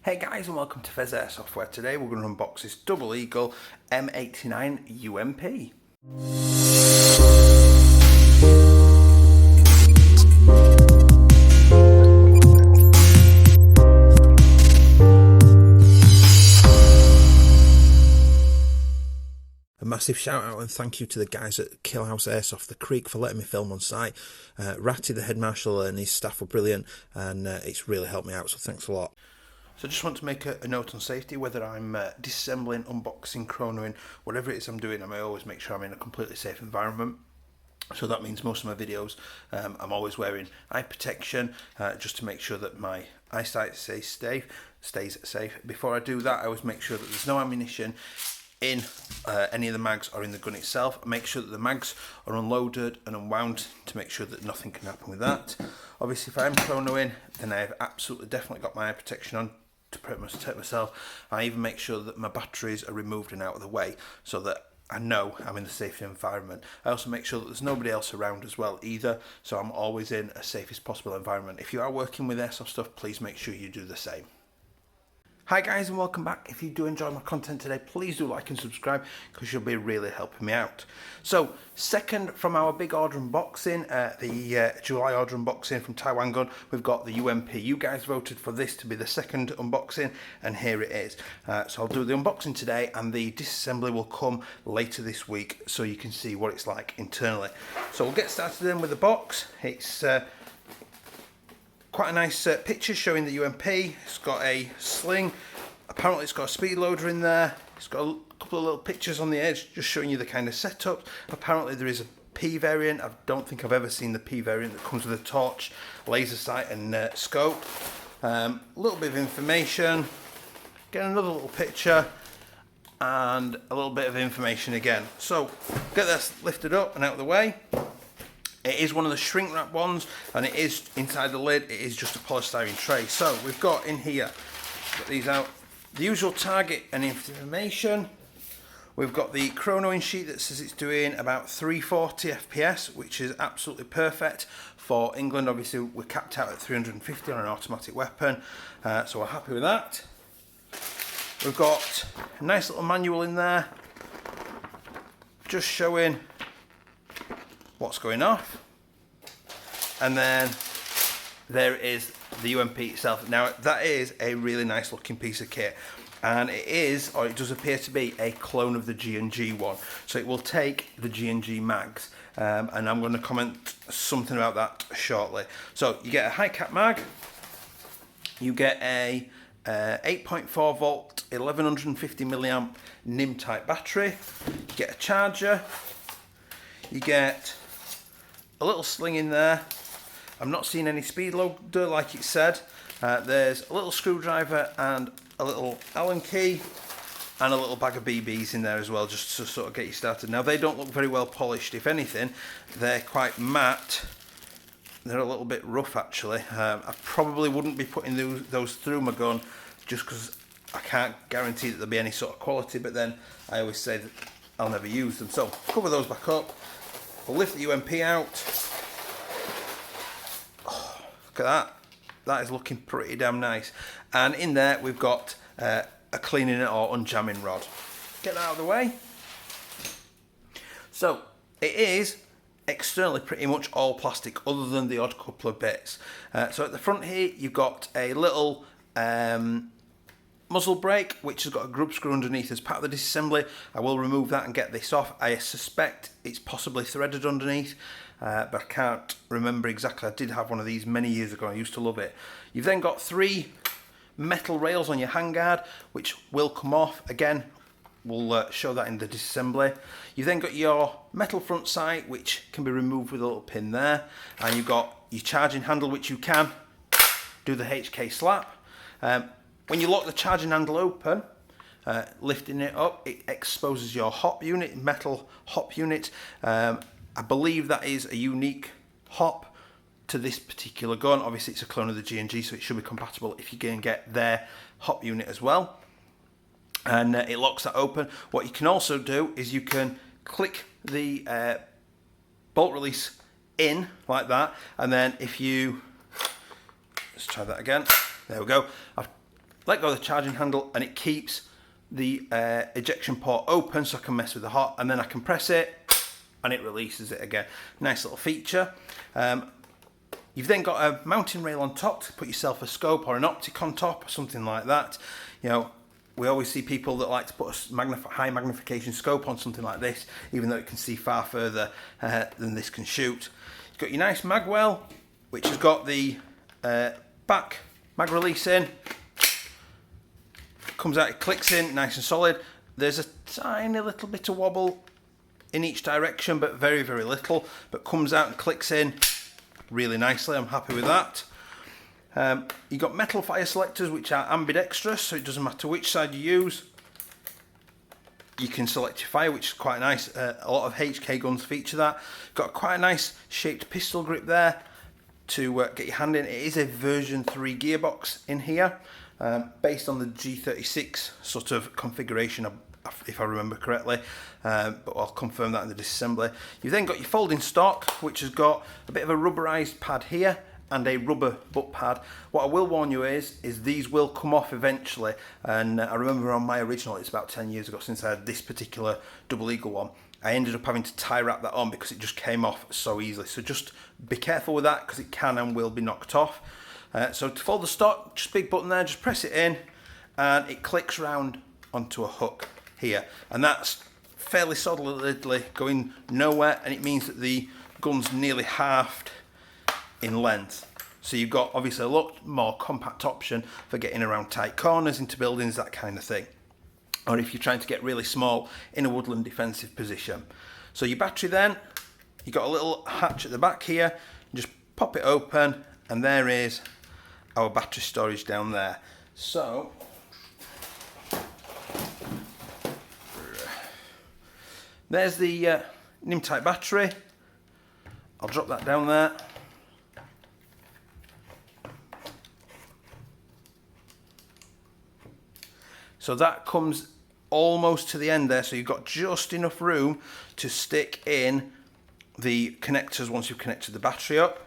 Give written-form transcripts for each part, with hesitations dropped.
Hey guys, and welcome to Pheas Airsoft, where today we're going to unbox this Double Eagle M89 UMP. A massive shout out and thank you to the guys at Killhouse Airsoft, the Creek, for letting me film on site. Ratty, the head marshal, and his staff were brilliant, and it's really helped me out, so thanks a lot. So I just want to make a note on safety. Whether I'm disassembling, unboxing, chronoing, whatever it is I'm doing, I always make sure I'm in a completely safe environment. So that means most of my videos I'm always wearing eye protection just to make sure that my eyesight stays safe. Before I do that, I always make sure that there's no ammunition in any of the mags or in the gun itself. Make sure that the mags are unloaded and unwound to make sure that nothing can happen with that. Obviously, if I'm chronoing, then I've absolutely definitely got my eye protection on to protect myself. I even make sure that my batteries are removed and out of the way so that I know I'm in the safe environment. I also make sure that there's nobody else around as well either, so I'm always in a safest possible environment. If you are working with airsoft stuff, please make sure you do the same. Hi guys, and welcome back. If you do enjoy my content today, please do like and subscribe because you'll be really helping me out. So, second from our big order unboxing, the July order unboxing from Taiwan Gun, we've got the UMP. You guys voted for this to be the second unboxing, and here it is. So I'll do the unboxing today, and the disassembly will come later this week so you can see what it's like internally. So we'll get started then with the box. It's quite a nice picture showing the UMP. It's got a sling. Apparently it's got a speed loader in there. It's got a couple of little pictures on the edge just showing you the kind of setup. Apparently there is a P variant. I don't think I've ever seen the P variant that comes with a torch, laser sight and scope. A little bit of information. Get another little picture and a little bit of information again. So get this lifted up and out of the way. It is one of the shrink wrap ones, and it is inside the lid. It is just a polystyrene tray. So we've got in here, get these out, the usual target and information. We've got the chronoing sheet that says it's doing about 340 FPS, which is absolutely perfect for England. Obviously we're capped out at 350 on an automatic weapon, so we're happy with that. We've got a nice little manual in there just showing what's going off, and then there is the UMP itself. Now that is a really nice looking piece of kit, and it is, or it does appear to be, a clone of the G&G one, so it will take the G&G mags, and I'm going to comment something about that shortly. So you get a high cap mag, you get a 8.4 volt 1150 milliamp NIM type battery, you get a charger, you get a little sling in there. I'm not seeing any speed loader like it said. There's a little screwdriver and a little Allen key and a little bag of BBs in there as well, just to sort of get you started. Now they don't look very well polished. If anything, they're quite matte. They're a little bit rough actually. I probably wouldn't be putting those through my gun just because I can't guarantee that there'll be any sort of quality, but then I always say that I'll never use them. So cover those back up. We'll lift the UMP out. Oh, look at that. That is looking pretty damn nice. And in there we've got a cleaning or unjamming rod. Get that out of the way. So it is externally pretty much all plastic other than the odd couple of bits. So at the front here you've got a little muzzle brake, which has got a grub screw underneath. As part of the disassembly, I will remove that and get this off. I suspect it's possibly threaded underneath, but I can't remember exactly. I did have one of these many years ago. I used to love it. You've then got 3 metal rails on your handguard, which will come off. Again, we'll show that in the disassembly. You've then got your metal front sight, which can be removed with a little pin there. And you've got your charging handle, which you can do the HK slap. When you lock the charging handle open, lifting it up, it exposes your hop unit, metal hop unit. I believe that is a unique hop to this particular gun. Obviously it's a clone of the G&G, so it should be compatible if you can get their hop unit as well. And it locks that open. What you can also do is you can click the bolt release in like that, and then if you, let's try that again, there we go. I've let go of the charging handle, and it keeps the ejection port open so I can mess with the hot, and then I can press it and it releases it again. Nice little feature. You've then got a mounting rail on top to put yourself a scope or an optic on top or something like that. You know, we always see people that like to put a high magnification scope on something like this, even though it can see far further than this can shoot. You've got your nice mag well, which has got the back mag release in. Comes out, it clicks in, nice and solid. There's a tiny little bit of wobble in each direction, but very, very little. But comes out and clicks in really nicely. I'm happy with that. You've got metal fire selectors, which are ambidextrous, so it doesn't matter which side you use. You can select your fire, which is quite nice. A lot of HK guns feature that. Got quite a nice shaped pistol grip there to get your hand in. It is a version 3 gearbox in here, based on the G36 sort of configuration, if I remember correctly, but I'll confirm that in the disassembly. You've then got your folding stock, which has got a bit of a rubberized pad here and a rubber butt pad. What I will warn you is these will come off eventually, and I remember on my original, it's about 10 years ago since I had this particular double eagle one, I ended up having to tie wrap that on because it just came off so easily. So just be careful with that because it can and will be knocked off. So to fold the stock, just big button there, just press it in and it clicks round onto a hook here, and that's fairly solidly going nowhere, and it means that the gun's nearly halved in length. So you've got obviously a lot more compact option for getting around tight corners, into buildings, that kind of thing. Or if you're trying to get really small in a woodland defensive position. So your battery then, you've got a little hatch at the back here, just pop it open and there is our battery storage down there. So there's the NIM type battery. I'll drop that down there. So that comes almost to the end there, so you've got just enough room to stick in the connectors once you've connected the battery up.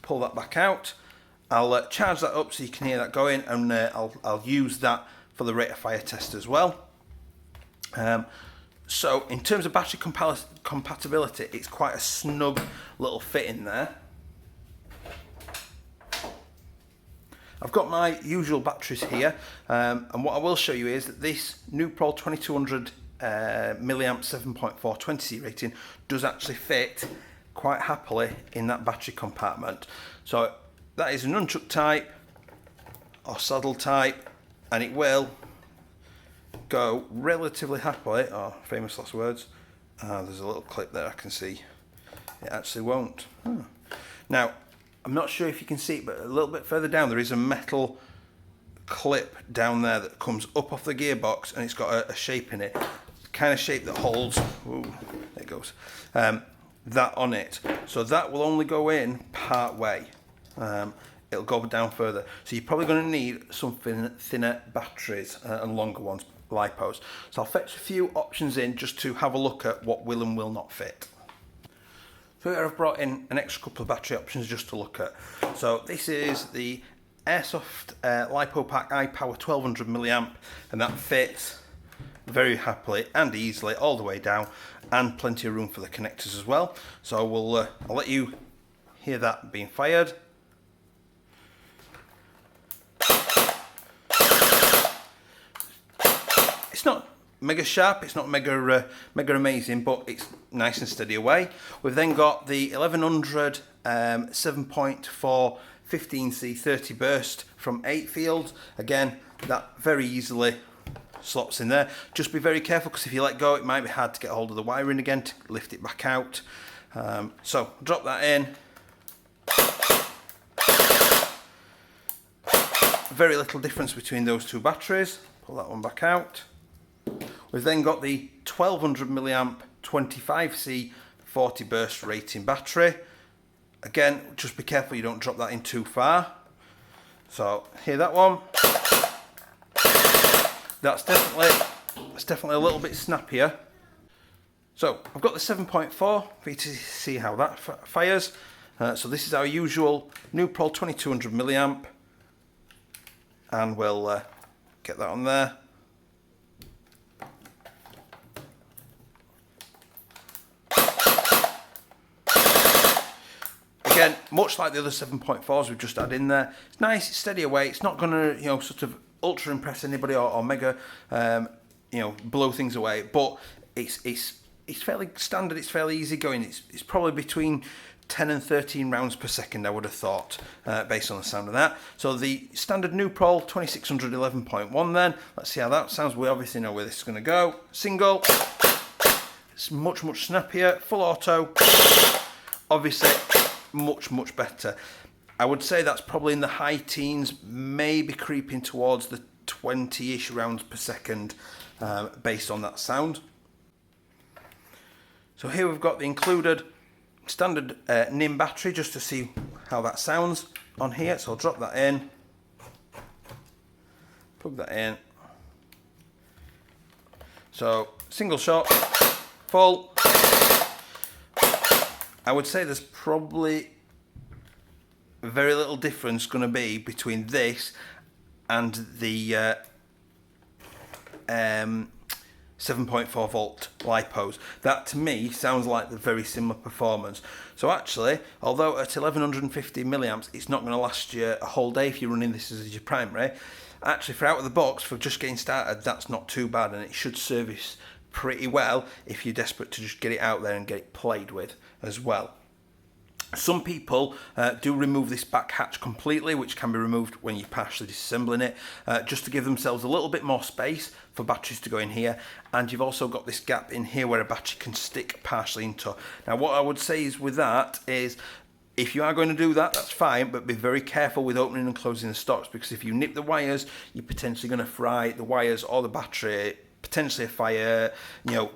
Pull that back out. I'll charge that up so you can hear that going, and I'll use that for the rate of fire test as well. So in terms of battery compatibility, it's quite a snug little fit in there. I've got my usual batteries here, and what I will show you is that this Nuprol 2200 milliamp 7.4 20C rating does actually fit quite happily in that battery compartment. So that is a nunchuck type or saddle type, and it will go relatively happily. Oh, famous last words. There's a little clip there I can see. It actually won't. Now, I'm not sure if you can see it, but a little bit further down there is a metal clip down there that comes up off the gearbox, and it's got a shape in it, the kind of shape that holds, ooh, there it goes, that on it. So that will only go in part way. It'll go down further. So you're probably going to need some thinner batteries and longer ones, lipos. So I'll fetch a few options in just to have a look at what will and will not fit. So here I've brought in an extra couple of battery options just to look at. So this is the Airsoft LiPo Pack iPower 1200 milliamp, and that fits very happily and easily all the way down, and plenty of room for the connectors as well. So I'll let you hear that being fired. It's not mega sharp, it's not mega amazing, but it's nice and steady away. We've then got the 1100 7.4 15C 30 burst from 8 fields. Again, that very easily slots in there. Just be very careful, because if you let go, it might be hard to get hold of the wiring again to lift it back out. So drop that in. Very little difference between those two batteries. Pull that one back out. We've then got the 1200 milliamp 25C 40 burst rating battery. Again, just be careful you don't drop that in too far. So hear that one. That's definitely a little bit snappier. So I've got the 7.4 for you to see how that fires. So this is our usual Nuprol 2200 milliamp, and we'll get that on there. Again, much like the other 7.4s we've just had in there, it's nice, it's steady away, it's not going to, you know, sort of ultra impress anybody or mega, you know, blow things away, but it's fairly standard, it's fairly easy going. It's probably between 10 and 13 rounds per second, I would have thought, based on the sound of that. So the standard Nuprol 2600 11.1 then, let's see how that sounds. We obviously know where this is going to go. Single, it's much snappier. Full auto, obviously much better. I would say that's probably in the high teens, maybe creeping towards the 20-ish rounds per second, based on that sound. So here we've got the included standard NIM battery, just to see how that sounds on here. So I'll drop that in, plug that in. So single shot, full. I would say there's probably very little difference going to be between this and the 7.4 volt lipos. That to me sounds like the very similar performance. So actually, although at 1150 milliamps it's not going to last you a whole day if you're running this as your primary, actually for out of the box, for just getting started, that's not too bad, and it should service pretty well if you're desperate to just get it out there and get it played with as well. Some people do remove this back hatch completely, which can be removed when you're partially disassembling it, just to give themselves a little bit more space for batteries to go in here. And you've also got this gap in here where a battery can stick partially into. Now what I would say is with that is, if you are going to do that, that's fine, but be very careful with opening and closing the stops, because if you nip the wires, you're potentially going to fry the wires or the battery, potentially a fire. You know,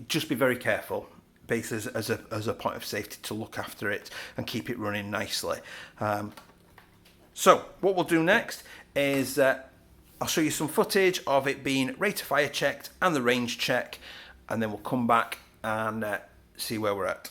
just be very careful, basically as a point of safety, to look after it and keep it running nicely. So what we'll do next is I'll show you some footage of it being rate of fire checked and the range check, and then we'll come back and see where we're at.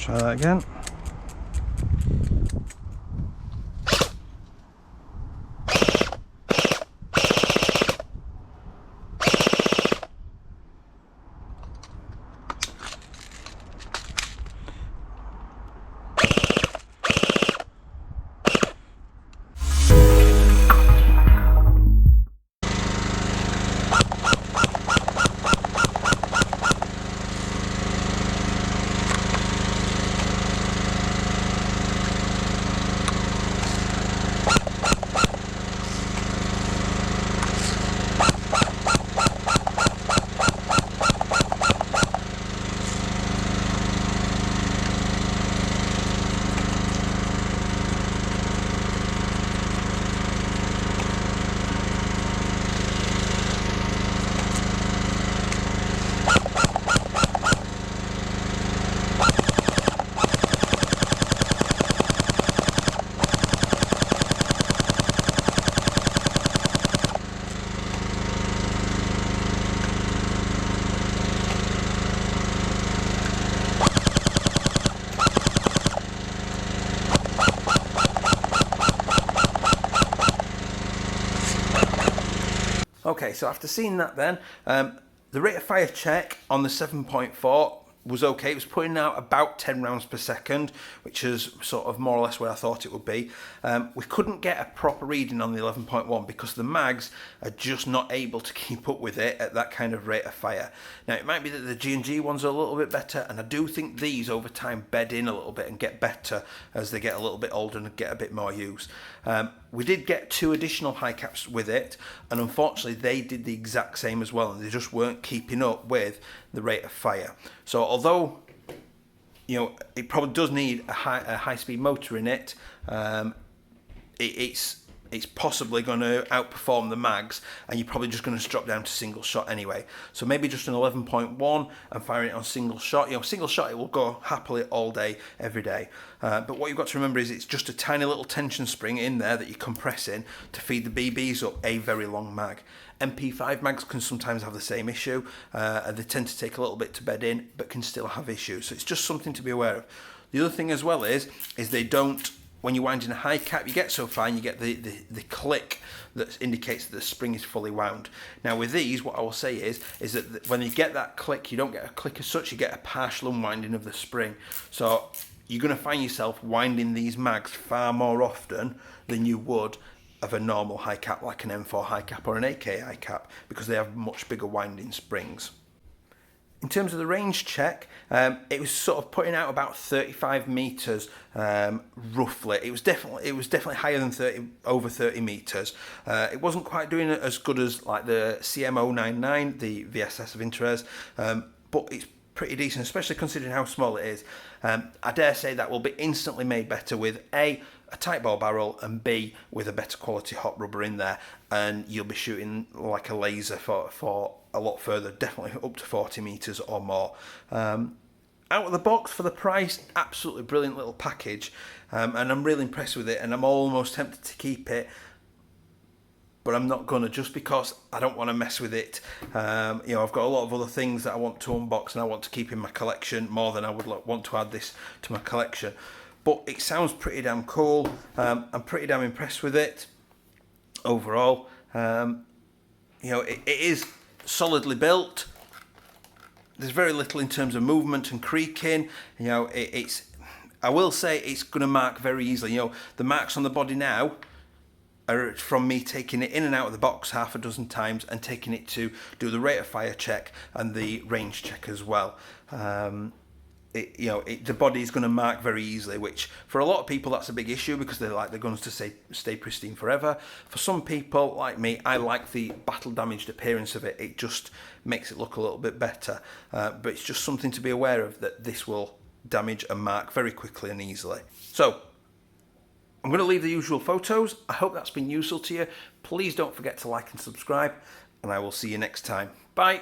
Try that again. Okay, so after seeing that then, the rate of fire check on the 7.4 was okay. It was putting out about 10 rounds per second, which is sort of more or less where I thought it would be. We couldn't get a proper reading on the 11.1 because the mags are just not able to keep up with it at that kind of rate of fire. Now it might be that the G&G ones are a little bit better, and I do think these over time bed in a little bit and get better as they get a little bit older and get a bit more use. We did get 2 additional high caps with it, and unfortunately they did the exact same as well, and they just weren't keeping up with the rate of fire. So although it probably does need a high speed motor in it, it's possibly going to outperform the mags, and you're probably just going to drop down to single shot anyway. So maybe just an 11.1 and firing it on single shot. Single shot, it will go happily all day, every day. But what you've got to remember is it's just a tiny little tension spring in there that you compress in to feed the BBs up a very long mag. MP5 mags can sometimes have the same issue, and they tend to take a little bit to bed in, but can still have issues. So it's just something to be aware of. The other thing as well is they don't, when you're winding a high cap, you get so fine, you get the click that indicates that the spring is fully wound. Now with these, what I will say is that when you get that click, you don't get a click as such, you get a partial unwinding of the spring. So you're going to find yourself winding these mags far more often than you would of a normal high cap, like an M4 high cap or an AK high cap, because they have much bigger winding springs. In terms of the range check, it was sort of putting out about 35 meters, roughly. It was definitely higher than over 30 meters. It wasn't quite doing it as good as like the M89, the VSS of Interest, but it's pretty decent, especially considering how small it is. I dare say that will be instantly made better with a tight ball barrel, and B, with a better quality hot rubber in there, and you'll be shooting like a laser for a lot further, definitely up to 40 meters or more. Out of the box for the price, absolutely brilliant little package, and I'm really impressed with it, and I'm almost tempted to keep it, but I'm not gonna, just because I don't want to mess with it. I've got a lot of other things that I want to unbox and I want to keep in my collection more than I would want to add this to my collection. But it sounds pretty damn cool. I'm pretty damn impressed with it overall. It is solidly built. There's very little in terms of movement and creaking. I will say it's going to mark very easily. The marks on the body now are from me taking it in and out of the box half a dozen times and taking it to do the rate of fire check and the range check as well. The body is going to mark very easily, which for a lot of people that's a big issue because they like their guns to stay pristine forever. For some people like me, I like the battle damaged appearance of it. It just makes it look a little bit better, but it's just something to be aware of, that this will damage and mark very quickly and easily. So I'm going to leave the usual photos. I hope that's been useful to you. Please don't forget to like and subscribe, and I will see you next time. Bye.